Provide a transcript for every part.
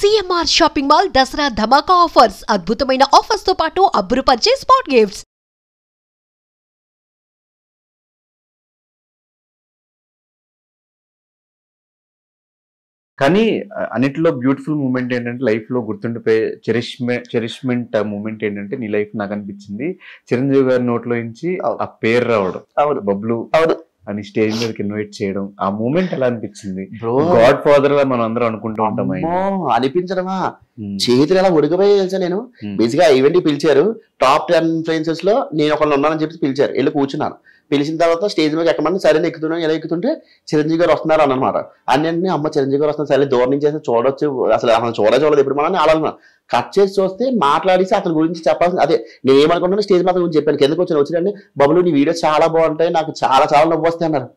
CMR shopping mall Dasara ధమాకా offers అద్భుతమైన offers తో పాటు అబ్బురుపరిచే స్పాట్ గిఫ్ట్స్. కానీ అన్నిటిలో బ్యూటిఫుల్ మూమెంట్ ఏంటంటే లైఫ్ లో గుర్తుండిపోయే చెరిష్మెంట్ మూమెంట్ ఏంటంటే నీ లైఫ్ నాకు అనిపించింది చిరంజీవి గారి నోట్లో నుంచి ఆ పేరు రావడం, బబ్లు అని స్టేజ్ మీదకి ఇన్వైట్ చేయడం, ఆ మూమెంట్ ఎలా అనిపించింది? గాడ్ ఫాదర్ లా మనం అందరం అనుకుంటూ ఉంటాం. అనిపించడమా, చేతులు ఎలా ఉడికిపోయి తెలుసా. నేను బేసిక్గా ఈవెంట్ పిలిచారు, టాప్ 10 ఇన్ఫ్లుయెన్సర్స్ లో నేను ఒకళ్ళు ఉన్నానని చెప్పి పిలిచారు. వెళ్ళి కూర్చున్నాను. పిలిచిన తర్వాత స్టేజ్ మీద ఎక్కమని సరే ఎక్కుతున్నాను. ఎలా ఎక్కుతుంటే చిరంజీవి గారు వస్తున్నారు అన్నమాట. అన్నీ అమ్మ చిరంజీవి గారు వస్తున్నారు, సరే దూరం నుంచి చూడొచ్చు, అసలు చూడలేదు ఎప్పుడు మనం అలా కట్ చేసి చూస్తే మాట్లాడేసి అతని గురించి చెప్పాల్సింది అదే. నేను ఏమనుకుంటున్నా స్టేజ్ మీద గురించి చెప్పాను. కిందకు వచ్చినండి బబులు నీ వీడియోస్ చాలా బాగుంటాయి, నాకు చాలా చాలా నవ్వు వస్తాయి అన్నారు.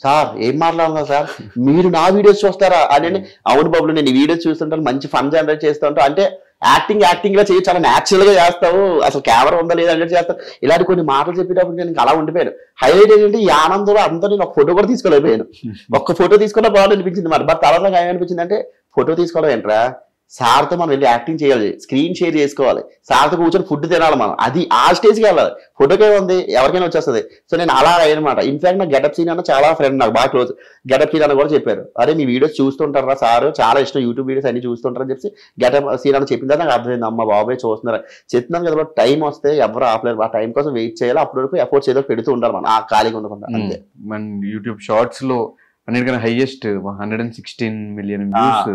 సార్ ఏం మాట్లాడుతున్నా సార్, మీరు నా వీడియోస్ చూస్తారా అని. అవును బబులు నేను ఈ వీడియోస్ చూస్తుంటాను, మంచి ఫన్ జనరేట్ చేస్తూ ఉంటాను. అంటే యాక్టింగ్ గా చేయి, చాలా న్యాచురల్ గా చేస్తావు, అసలు కెమెరా ఉందా లేదా అంటే చేస్తావు. ఇలాంటి కొన్ని మాటలు చెప్పేటప్పుడు నేను అలా ఉండిపోయాను. హైలైట్ ఏంటంటే ఈ ఆనందంలో అందరూ నేను ఒక ఫోటో కూడా తీసుకోలేకపోయాను. ఒక్క ఫోటో తీసుకున్నా బాగా అనిపించింది. మరి తర్వాత ఏమనిపించింది అంటే ఫోటో తీసుకోవడం ఏంట్రా, సార్తో మనం వెళ్ళి యాక్టింగ్ చేయాలి, స్క్రీన్ షేర్ చేసుకోవాలి, సార్తో కూర్చొని ఫుడ్ తినాలి మనం, అది ఆ స్టేజ్కి వెళ్ళాలి. ఫోటోకే ఉంది ఎవరికైనా వచ్చేస్తుంది. సో నేను అలా అయ్యనమాట. ఇన్ఫాక్ట్ నాకు గెటప్ సీన్ అన్న చాలా ఫ్రెండ్, నాకు బాగా క్లోజ్. గెటప్ సీన్ అన్న కూడా చెప్పారు, అరే మీ వీడియోస్ చూస్తుంటారా సార్, చాలా ఇష్టం యూట్యూబ్ వీడియోస్ అన్ని చూస్తుంటారని చెప్పి గెటప్ సీన్ అన్న చెప్పిందా నాకు అర్థమైంది. అమ్మ బాబాయ్ చూస్తున్నారు, చెప్తున్నాను కదా టైం వస్తే ఎవరు ఆపలేరు, ఆ టైం కోసం వెయిట్ చేయాలి. అప్పటి వరకు ఎఫర్ట్స్ ఏదో పెడుతూ ఉండాలి మనం, ఆ ఖాళీగా ఉండకుండా. అంతే. మన యూట్యూబ్ షార్ట్స్ లో అన్నిటికన్నా హైయెస్ట్ 116 మిలియన్ వ్యూస్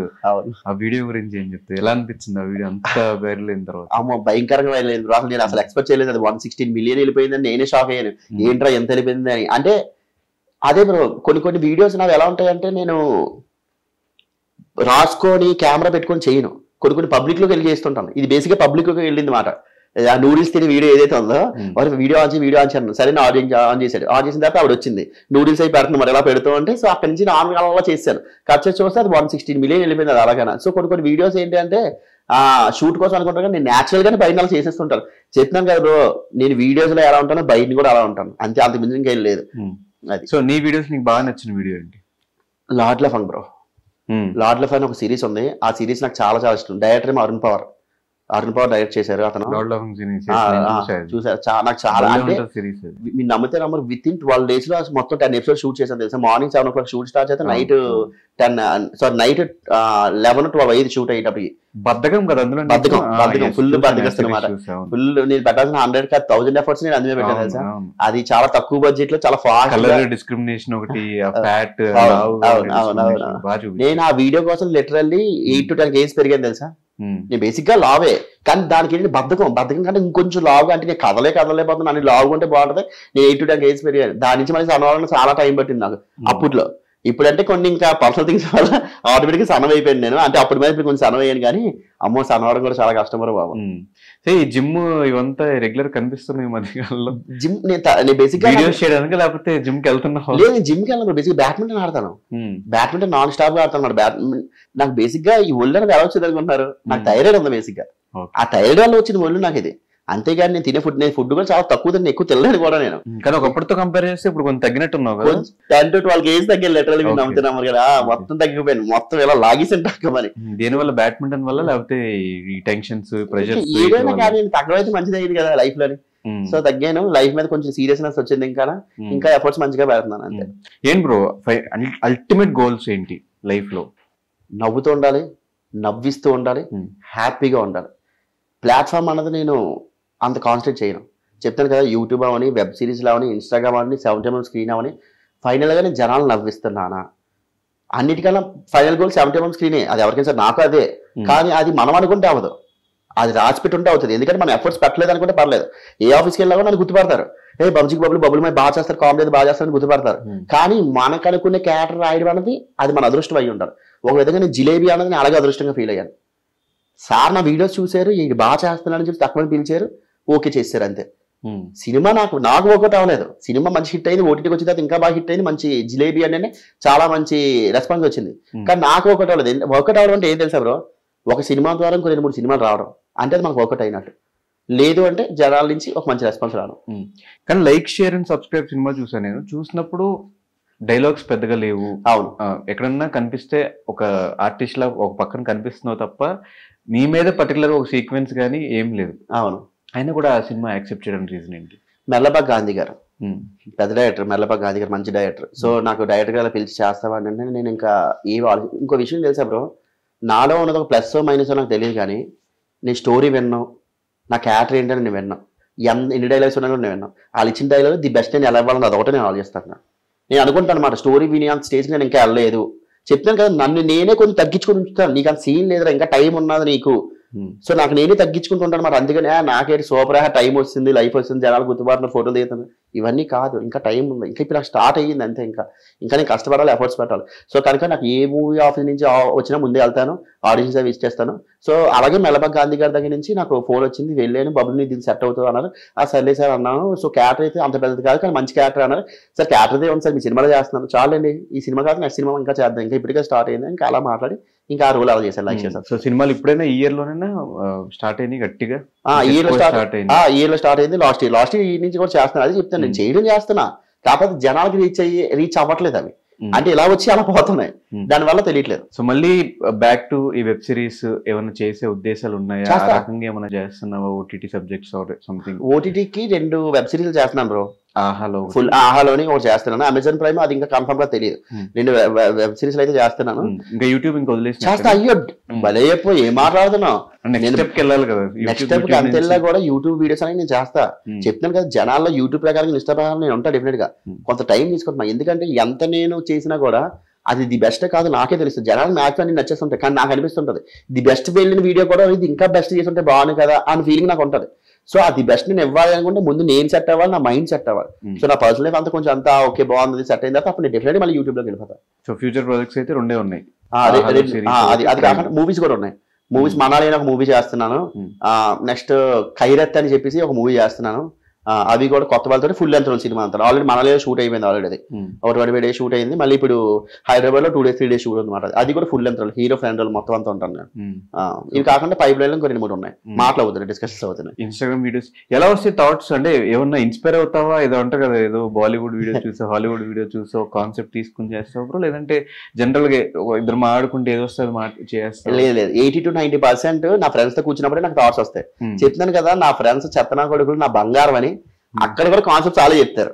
ఆ వీడియో గురించి ఏం చెప్తే ఎలా అనిపించింది? ఆ వీడియో అంత వైరల్ అయిన తర్వాత అమ్మో భయంకరంగా వైరల్ అయింది. అసలు నేను అసలు ఎక్స్పెక్ట్ చేయలేదు అది 116 మిలియన్ వెళ్ళిపోయిందని. నేనే షాక్ అయ్యాను, ఏంట్రా ఎంత వెళ్ళిపోయింది అని. అంటే అదే బ్రో, కొన్ని వీడియోస్ నాకు ఎలా ఉంటాయంటే నేను రాసుకొని కెమెరా పెట్టుకొని చేయను, కొన్ని పబ్లిక్ లోకి వెళ్ళి చేస్తుంటాను. ఇది బేసిక్గా పబ్లిక్ లోకి వెళ్ళింది మాట. ఆ నూడిల్స్ తినే వీడియో ఏదైతే ఉందో వారు వీడియో ఆన్ అన్నాను. సరే ఆన్ చేశాడు. ఆన్ చేసిన తర్వాత ఆవిడ వచ్చింది, నూడిల్స్ అయి పెడుతుంది మరి ఎలా పెడుతూ అంటే. సో అక్కడి నుంచి నార్మల్ చేశాను. కట్ చేసి చూస్తే అది 116 మిలియన్ వెళ్ళిపోయింది అది అలాగైనా. సో కొన్ని వీడియోస్ ఏంటి అంటే షూట్ కోసం అనుకుంటాను, నేను న్యాచురల్ గానే బయట చేసేస్తుంటాను. చెప్తున్నాను కదా బ్రో, నేను వీడియోస్ లో ఎలా ఉంటానో బయట కూడా అలా ఉంటాను, అంతే, అంత మించి ఇంకేం లేదు. అది. సో నీ వీడియోస్ నీకు బాగా నచ్చిన వీడియో ఏంటి? Lord of fun bro. Lord of fun ఒక సిరీస్ ఉంది, ఆ సిరీస్ నాకు చాలా చాలా ఇష్టం. డైరెక్టర్ ఏమో అరుణ్ పవర్ డైరెక్ట్ చేశారు అతను. చూసారు, నాకు చాలా అంటే మీరు నమ్మితే నమ్మరు, విత్ ఇన్ 12 days లో మొత్తం 10 episodes షూట్ చేశాను తెలుసా. మార్నింగ్ 7 o'clock షూట్ స్టార్ట్ చేస్తే నైట్ 11, 12 షూట్ అయ్యేటప్పటికి. బద్దకం కదా అందులో, బద్దకం ఫుల్ బద్దకస్తున్నమాట. ఫుల్ నేను పెట్టాల్సిన 100 కాదు 1000 efforts నేను అందులో పెట్టాను తెలుసా. అది చాలా తక్కువ బడ్జెట్ లో చాలా ఫాస్ట్. డిస్క్రిమినేషన్ ఒకటి, నేను ఆ వీడియో కోసం లిటరల్లీ 8 to 10 kgs పెరిగాను తెలుసా. నేను బేసిక్ గా లావే, కానీ దానికి ఏంటి బద్దకం కంటే ఇంకొంచెం లావుగా, అంటే నేను కదలేకపోతున్నా, నన్ను లావుగా ఉంటే బాగుంటుంది. నేను 8 to 10 kgs పెరిగాను. దాని నుంచి మళ్ళీ సన్నవాళ్ళని చాలా టైం పట్టింది నాకు అప్పట్లో. ఇప్పుడంటే కొన్ని ఇంకా పర్సనల్ థింగ్స్ వల్ల ఆటోమేటిక్గా సన్నం అయిపోయాను నేను. అంటే అప్పటి మీద ఇప్పుడు కొంచెం సన్నం అయ్యాను, కానీ అమ్మో సన్నవడం కూడా చాలా కష్టమరు బాబు. ఈ జిమ్ ఇవంతా రెగ్యులర్ కనిపిస్తున్నాయి మధ్యకాలంలో. జిమ్ నేను బేసిక్ గా చేయడానికి లేకపోతే జిమ్ కి వెళ్తున్నా? లేదు, జిమ్ కి వెళ్ళను. బేసిక్ బ్యాడ్మింటన్ ఆడతాను. బ్యాడ్మింటన్ నాన్ స్టాప్ గా ఆడతాను. నాకు బేసిక్ గా ఈ ఒళ్ళు అనేది ఎలా వచ్చేది అనుకుంటున్నారు, నాకు థైరాయిడ్ ఉంది బేసిక్ గా. ఆ థైరాయిడ్ వల్ల వచ్చింది ఒళ్ళు నాకు ఇది. అంతేగాని నేను తినే ఫుడ్ కూడా చాలా తక్కువ తిన్నా, ఎక్కువ తినలేదు కూడా నేను. కానీ ఒకప్పటితో కంపేర్ చేస్తే ఇప్పుడు కొంచెం తగ్గినట్టున్నావు కదా. 10 to 12 kgs తగ్గి లిటరల్లీ మీరు నమ్ముతున్నాము కదా. మొత్తం తగ్గిపోయాను, మొత్తం ఇలా లాగేసి మరి. దేని వల్ల? బ్యాడ్మింటన్ వల్ల లేకపోతే ఈ టెన్షన్స్, ప్రెషర్? ఏదైనా కానీ తగ్గమైతే మంచిది అయింది కదా లైఫ్ లోని. సో తగ్గాను, లైఫ్ మీద కొంచెం సీరియస్నెస్ వచ్చింది, ఇంకా ఎఫర్ట్స్ మంచిగా పెడుతున్నాను అంతే. ఏం బ్రో అల్టిమేట్ గోల్స్ ఏంటి లైఫ్ లో? నవ్వుతూ ఉండాలి, నవ్విస్తూ ఉండాలి, హ్యాపీగా ఉండాలి. ప్లాట్ఫామ్ అన్నది నేను అంత కాన్సన్ట్రేట్ చేయను. చెప్తాను కదా, యూట్యూబ్ అవని, వెబ్ సిరీస్లో అవని, ఇన్స్టాగ్రామ్ అవని, 70mm స్క్రీన్ అవని, ఫైనల్గా నేను జనాలు నవ్విస్తున్నానా అన్నిటికన్నా ఫైనల్ గోల్ 70mm స్క్రీనే. అది ఎవరికైనా సరే, నాకు అదే. కానీ అది మనం అనుకుంటే అవ్వదు, అది రాసిపెట్టి ఉంటే అవుతుంది. ఎందుకంటే మనం ఎఫర్ట్స్ పెట్టలేదు అనుకుంటే పర్లేదు. ఏ ఆఫీస్కి వెళ్ళినా కూడా నన్ను గుర్తుపడతారు, ఏ బబ్జీకి బబుల్ మై బాగా చేస్తారు, కామెడీ బాగా చేస్తారని గుర్తుపడతారు. కానీ మనకు అనుకునే క్యారెక్టర్ రాయడం అనేది అది మన అదృష్టం అయ్యి ఉంటారు. ఒక విధంగా నేను జిలేబీ అనేది నేను అలాగే అదృష్టంగా ఫీల్ అయ్యాను. సార్ నా వీడియోస్ చూశారు, ఇది బాగా చేస్తున్నానని చెప్పి తక్కువ పిలిచారు, ఓకే చేశారు అంతే. సినిమా నాకు వర్కౌట్ అవ్వలేదు. సినిమా మంచి హిట్ అయింది, ఓటీటీకి వచ్చిన తర్వాత ఇంకా బాగా హిట్ అయింది, మంచి జిలేబీ అంటే చాలా మంచి రెస్పాన్స్ వచ్చింది. కానీ నాకు వర్కౌట్ అవ్వలేదు. వర్కౌట్ అవ్వడం అంటే ఏం తెలుసా బ్రో, ఒక సినిమా ద్వారా ఇంకో 2-3 సినిమాలు రావడం అంటే అది మనకు వర్కౌట్ అయినట్టు. లేదు అంటే జనాల నుంచి ఒక మంచి రెస్పాన్స్ రావడం. కానీ like, share and subscribe cinema చూసాను నేను. చూసినప్పుడు డైలాగ్స్ పెద్దగా లేవు. అవును. ఎక్కడన్నా కనిపిస్తే ఒక ఆర్టిస్ట్ లా ఒక పక్కన కనిపిస్తున్నావు తప్ప నీ మీద పర్టికులర్ ఒక సీక్వెన్స్ కానీ ఏం లేదు. అవును. అయినా కూడా ఆ సినిమా యాక్సెప్ట్ చేయడానికి రీజన్ ఏంటి? మెల్లబాగ్ గాంధీ గారు పెద్ద డైరెక్టర్, మెల్లబాగ్ గాంధీ గారు మంచి డైరెక్టర్. సో నాకు డైరెక్టర్ గారు పిలిచి చేస్తావా అంటే నేను ఇంకా ఇంకో విషయం తెలుసా బ్రో, నాలో ఉన్నది ఒక ప్లస్ మైనస్ నాకు తెలియదు, కానీ నేను స్టోరీ విన్నాం, నా క్యారెక్టర్ ఏంటని నేను విన్నాం, ఎన్ని డైలాగ్స్ ఉన్నా కూడా నేను విన్నాం. వాళ్ళు ఇచ్చిన డైలాగ్ ది బెస్ట్ నేను ఎలా ఇవ్వాలని అదొకటే నేను ఆలోచిస్తాను. నేను అనుకుంటాను అనమాట, స్టోరీ విని అంత స్టేజ్ నేను ఇంకా వెళ్ళలేదు. చెప్తాను కదా, నన్ను నేనే కొంచెం తగ్గించుకుని ఉంచుతాను. నీకు అంత సీన్ లేదురా, ఇంకా టైం ఉన్నది నీకు. సో నాకు నేనే తగ్గించుకుంటుంటాను అనమాట. అందుకని నాకేంటి సూపర్ టైం వస్తుంది, లైఫ్ వస్తుంది, జనాలు గుర్తుబాటున ఫోటోలు దిగుతాను, ఇవన్నీ కాదు. ఇంకా టైం ఉంది, ఇంకా ఇప్పుడు నాకు స్టార్ట్ అయ్యింది అంతే. ఇంకా నేను కష్టపడాలి, ఎఫర్ట్స్ పెట్టాలి. సో కనుక నాకు ఏ మూవీ ఆఫీస్ నుంచి వచ్చినా ముందే వెళ్తాను, ఆడిషన్స్ అవి ఇచ్చేస్తాను. సో అలాగే మెల్లబాగ్ గాంధీ గారి దగ్గర నుంచి నాకు ఫోన్ వచ్చింది, వెళ్ళాను, బబుల్ని దీనికి సెట్ అవుతుంది అన్నారు. సర్లే సార్ అన్నాను. సో క్యారెక్టర్ అయితే అంత పెద్దది కాదు, కానీ మంచి క్యారెక్టర్ అన్నారు. సార్ క్యారెక్టర్ ఏమన్నా సార్ మీ సినిమాలో చేస్తున్నాను, చాలండి ఈ సినిమా కాదు నెక్స్ట్ సినిమా ఇంకా చేద్దాం, ఇంకా ఇప్పటికే స్టార్ట్ అయింది. ఇంకా అలా మాట్లాడి ఇంకా ఆ రోల్ అలా చేశాను, లైక్ చేశాను. సో సినిమాలు ఇప్పుడైనా ఈ ఇయర్ లోనైనా స్టార్ట్ అయినాయి గట్టిగా? ఈ ఇయర్ లో స్టార్ట్ అయింది. లాస్ట్ ఇయర్ నుంచి కూడా చేస్తున్నాను. అది చెప్తాను, నేను చేయడం చేస్తున్నా, కాకపోతే జనాలకి రీచ్ అవ్వట్లేదు అవి. అంటే ఇలా వచ్చి అలా పోతున్నాయి, దానివల్ల తెలియట్లేదు. సో మళ్ళీ బ్యాక్ టు ఈ వెబ్ సిరీస్ ఏమైనా చేసే ఉద్దేశాలు ఉన్నాయా? ఆ రకంగా ఏమైనా చేస్తున్నావా? OTT subjects something? ఓటీటీకి 2 వెబ్ సిరీస్ చేస్తున్నాను బ్రో. ఫుల్ ఆహాలోని ఒకటి చేస్తున్నాను. అమెజాన్ ప్రైమ్ అది ఇంకా కన్ఫర్మ్ గా తెలియదు. 2 వెబ్ సిరీస్ అయితే చేస్తున్నాను. ఇంకా యూట్యూబ్ ఇంకా వదిలేసి చేస్తా. అయ్యో భలే చెప్పు, ఏం మాట్లాడుతున్నావు. నెక్స్ట్ స్టెప్ కి అంతెల్లా కూడా యూట్యూబ్ వీడియోస్ అనేది నేను చేస్తా. చెప్తాను కదా, జనాల్లో యూట్యూబ్ ప్రకారం ఇష్ట ప్రకారం నేను ఉంటా. డెఫినెట్ గా కొంత టైం తీసుకుంటున్నా, ఎందుకంటే ఎంత నేను చేసినా కూడా అది ది బెస్ట్ కాదు నాకే తెలుస్తుంది. జనాలు మ్యాక్సిమం నేను నచ్చేస్తుంటాయి, కానీ నాకు అనిపిస్తుంటది ది బెస్ట్ వెళ్ళిన వీడియో కూడా ఇది ఇంకా బెస్ట్ చేస్తుంటే బాగుంది కదా అని ఫీలింగ్ నాకు ఉంటుంది. సో అది బెస్ట్ నేను ఇవ్వాలి అనుకుంటే ముందు నేను సెట్ అవ్వాలి, నా మైండ్ సెట్ అవ్వాలి. సో నా పర్సనల్ లైఫ్ అంతా కొంచెం అంతా ఓకే బాగుంది సెట్ అయిన తర్వాత అప్పుడు నేను డెఫినెట్లీ మళ్ళీ యూట్యూబ్ లోకి వెళ్ళిపోతాను. సో ఫ్యూచర్ ప్రాజెక్ట్స్ అయితే 2 ఉన్నాయి. అది కాకుండా మూవీస్ కూడా ఉన్నాయి. మూవీస్ మనాలి ఒక మూవీ చేస్తున్నాను. నెక్స్ట్ ఖైరత్ అని చెప్పేసి ఒక మూవీ చేస్తున్నాను. అవి కూడా కొత్త వాళ్ళతో ఫుల్ లెంత్ సినిమా అంటారు. ఆల్రెడీ మనలో షూట్ అయిపోయింది, ఆల్రెడీ అది ఒక 25 days షూట్ అయింది. మళ్ళీ ఇప్పుడు హైదరాబాద్ లో 2 days 3 days షూట్ అనమాట. అది కూడా ఫుల్ లెంత్ హీరో ఫ్రెండ్ మొత్తం అంతా ఉంటాను నేను. ఇవి కాకుండా పైప్ లైన్ లో 2-3 ఉన్నాయి, మాట్లాడుతున్నాయి, డిస్కషన్స్ అవుతున్నాయి. ఇన్స్టాగ్రామ్ వీడియోస్ ఎలా వస్తాయి థాట్స్? అంటే ఏమన్నా ఇన్స్పైర్ అవుతావా? ఏదో అంటారు కదా, ఏదో బాలీవుడ్ వీడియో చూసా, హాలీవుడ్ వీడియో చూసా, కాన్సెప్ట్ తీసుకుని చేస్తావు, లేదంటే జనరల్ గా ఇద్దరు మాట్లాడుకుంటే ఏదో వస్తుంది చేస్తా? లేదు 80 to 90% నా ఫ్రెండ్స్ తో కూర్చున్నప్పుడే నాకు థాట్స్ వస్తాయి. చెప్తున్నాను కదా, నా ఫ్రెండ్స్ చెత్తనా కొడుకులు నా బంగారం అని. అక్కడ కూడా కాన్సెప్ట్ చాలా చెప్తారు.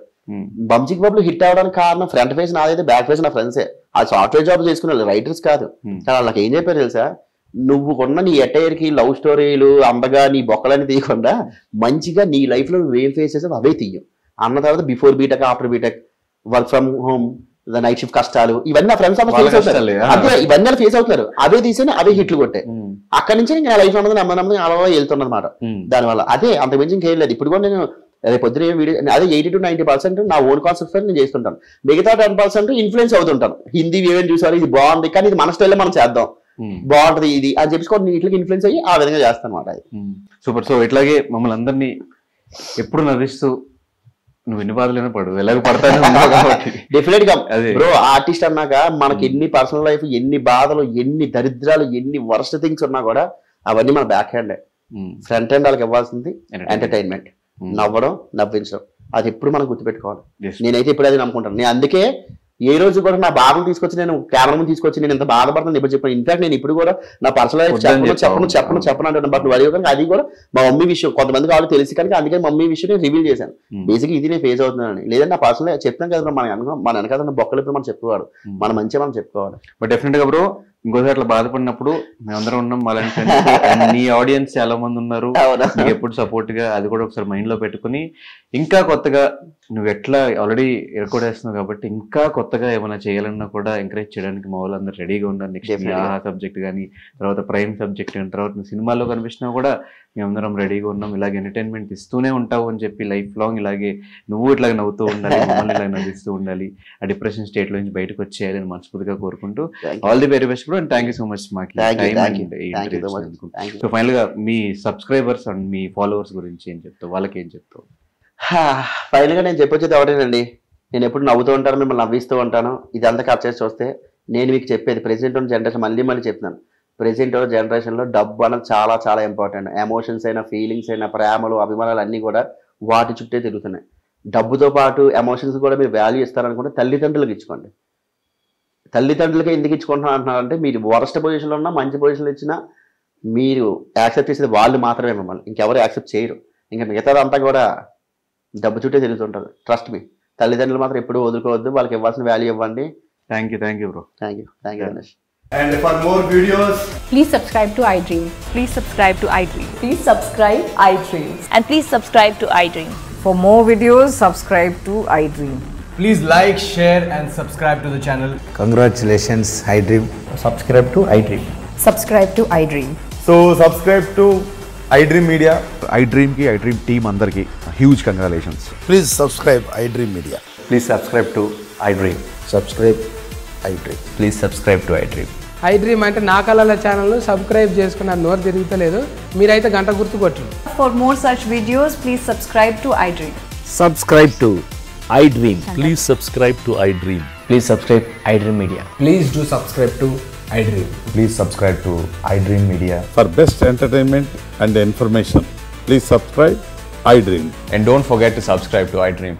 బంచిక్ బాబులు హిట్ అవ్వడానికి కారణం ఫ్రంట్ ఫేస్ నాదైతే బ్యాక్ ఫేస్ నా ఫ్రెండ్సే. ఆ సాఫ్ట్వేర్ జాబ్ చేసుకునే రైటర్స్ కాదు. కానీ వాళ్ళకి ఏం చెప్పారు తెలుసా, నువ్వు కొన్న నీ అటైర్ కి లవ్ స్టోరీలు అందగా నీ బొక్కలని తీయకుండా మంచిగా నీ లైఫ్ లో నువ్వేం ఫేస్ చేసావు అవే తీయం అన్న తర్వాత before BTech, after BTech, work from home, night shift కష్టాలు, ఇవన్నీ నా ఫ్రెండ్స్ ఫేస్ అవుతారు. అదే ఇవన్నీ ఫేస్ అవుతున్నారు, అవే తీసేనే అవే హిట్లు కొట్టాయి. అక్కడి నుంచి ఇంకా లైఫ్ అన్నది నమ్మనమ్మది అలా వెళ్తున్నది అనమాట. దానివల్ల అదే అంతకుమించి ఇంకేం లేదు. ఇప్పుడు కూడా నేను పొద్దున వీడియో అదే 80 to 90% నా ఓన్ కాన్సెప్ట్స్ నేను చేస్తుంటాను. మిగతా 10% ఇన్ఫ్లుయెన్స్ అవుతుంటాను. హిందీ ఏమేమి చూసారు, ఇది బాగుంది కానీ ఇది మన స్టైల్లో మనం చేద్దాం, బాగుంటది ఇది అని చెప్పి నీటికి ఇన్ఫ్లుయెన్స్ అయ్యి ఆ విధంగా చేస్తాను అనమాట. అది సూపర్. సో ఇట్లాగే మమ్మల్ని అందరినీ ఎప్పుడు నవ్విస్తూ నువ్వు ఎన్ని బాధలైనా పడు, ఎలాగ పడతాను డెఫినెట్ గా బ్రో. ఆర్టిస్ట్ అన్నాక మనకి ఎన్ని పర్సనల్ లైఫ్, ఎన్ని బాధలు, ఎన్ని దరిద్రాలు, ఎన్ని వర్స్ట్ థింగ్స్ ఉన్నా కూడా అవన్నీ మన బ్యాక్ హ్యాండ్. ఫ్రంట్ హ్యాండ్ వాళ్ళకి ఇవ్వాల్సింది ఎంటర్టైన్మెంట్, నవ్వడం, నవ్వించడం. అది ఎప్పుడు మనం గుర్తుపెట్టుకోవాలి. నేనైతే ఇప్పుడు అది నమ్ముకుంటాను. నేను అందుకే ఏ రోజు కూడా నా బాధను తీసుకొచ్చి నేను కెమెరా ముందు తీసుకొచ్చి నేను ఎంత బాధపడుతుంది ఇప్పుడు చెప్పాను. ఇన్ఫాక్ట్ నేను ఇప్పుడు కూడా నా పర్సనల్ లైఫ్ చెప్పను అంటాను. బట్ అడిగి అది కూడా మా మమ్మీ విషయం కొంతమందికి వాళ్ళు తెలిసి కనుక అందుకే మమ్మీ విషయం నేను రివీల్ చేశాను. బేసిక్ ఇది నేను ఫేస్ అవుతున్నాను. లేదంటే నా పర్సనల్ చెప్తాను కదా, మన వెనకాల బొక్కలు ఇప్పుడు మనం చెప్పుకోవాలి, మన మంచిగా మనం చెప్పుకోవాలి. బట్ డెఫినెట్ గా బ్రో ఇంకోసారి అట్లా బాధపడినప్పుడు మేమందరం ఉన్నాం, అలాంటి నీ ఆడియన్స్ చాలా మంది ఉన్నారు, నీకు ఎప్పుడు సపోర్ట్ గా, అది కూడా ఒకసారి మైండ్ లో పెట్టుకుని ఇంకా కొత్తగా నువ్వు ఎట్లా ఆల్రెడీ రికార్డ్ చేస్తున్నావు కాబట్టి ఇంకా కొత్తగా ఏమైనా చేయాలన్నా కూడా ఎంకరేజ్ చేయడానికి మా వాళ్ళందరూ రెడీగా ఉన్నారు. నెక్స్ట్ ఆహా సబ్జెక్ట్ కానీ, తర్వాత ప్రైమ్ సబ్జెక్ట్ కానీ, తర్వాత నువ్వు సినిమాలో కనిపించినా కూడా మేమందరం రెడీగా ఉన్నాం. ఇలాగే ఎంటర్టైన్మెంట్ ఇస్తూనే ఉంటావు అని చెప్పి లైఫ్ లాంగ్ ఇలాగే నువ్వు ఇట్లాగే నవ్వుతూ ఉండాలి, మమ్మల్ని ఇలాగ నవ్విస్తూ ఉండాలి, ఆ డిప్రెషన్ స్టేట్ లో నుంచి బయటకు వచ్చేయాలని మనస్ఫూర్తిగా కోరుకుంటూ all the very best bro. And thank you so much మాకు. సో ఫైనల్ గా మీ సబ్స్క్రైబర్స్ అండ్ మీ ఫాలోవర్స్ గురించి ఏం చెప్తావు, వాళ్ళకి ఏం చెప్తావు? ఫైనల్ గా నేను చెప్పొచ్చేది ఒకటేనండి, నేను ఎప్పుడు నవ్వుతూ ఉంటాను, మిమ్మల్ని నవ్విస్తూ ఉంటాను. ఇదంతా కట్ చేసి చూస్తే నేను మీకు చెప్పేది ప్రెసెంట్ ఉన్న జనరేషన్ మళ్ళీ చెప్తున్నాను. ప్రెసెంట్ ఉన్న జనరేషన్లో డబ్బు అనేది చాలా చాలా ఇంపార్టెంట్. ఎమోషన్స్ అయినా, ఫీలింగ్స్ అయినా, ప్రేమలు, అభిమానాలు అన్నీ కూడా వాటి చుట్టే తిరుగుతున్నాయి. డబ్బుతో పాటు ఎమోషన్స్ కూడా మీరు వాల్యూ ఇస్తారనుకుంటే తల్లిదండ్రులకు ఇచ్చుకోండి. తల్లిదండ్రులకే ఎందుకు ఇచ్చుకుంటున్నా అంటున్నారంటే మీరు వరస్ట్ పొజిషన్లో ఉన్నా మంచి పొజిషన్లో ఇచ్చినా మీరు యాక్సెప్ట్ చేసేది వాళ్ళు మాత్రమే మిమ్మల్ని, ఇంకెవరు యాక్సెప్ట్ చేయరు. ఇంకా మిగతాదంతా కూడా డబ్బు చుట్టే తిరుగుతుంటారు. ట్రస్ట్ మీ, తల్లిదండ్రులు మాత్రం ఎప్పుడూ వదులుకోవద్దు, వాళ్ళకి ఇవ్వాల్సిన వాల్యూ ఇవ్వండి. Thank you bro. Thank you Ganesh. And for more videos, please subscribe to iDream. Please subscribe to iDream. Please subscribe iDream. And please subscribe to iDream. For more videos, subscribe to iDream. please like, share and subscribe to the channel. Congratulations, iDream. Subscribe to iDream. Subscribe to iDream. So subscribe to iDream Media. iDream ki iDream team andarki huge congratulations. Please subscribe iDream Media. Please subscribe to iDream. Subscribe iDream. Please subscribe to iDream. iDream అంటే నా కళల channel subscribe చేసుకున్న నోరు తిరుగుతలేదు, మీరైతే గంట గుర్తు కొట్టండి. For more such videos, please subscribe to iDream. Subscribe to iDream. Please subscribe to iDream. Please subscribe iDream Media. Please do subscribe to iDream. Please subscribe to iDream Media. For best entertainment and information, please subscribe iDream. And don't forget to subscribe to iDream.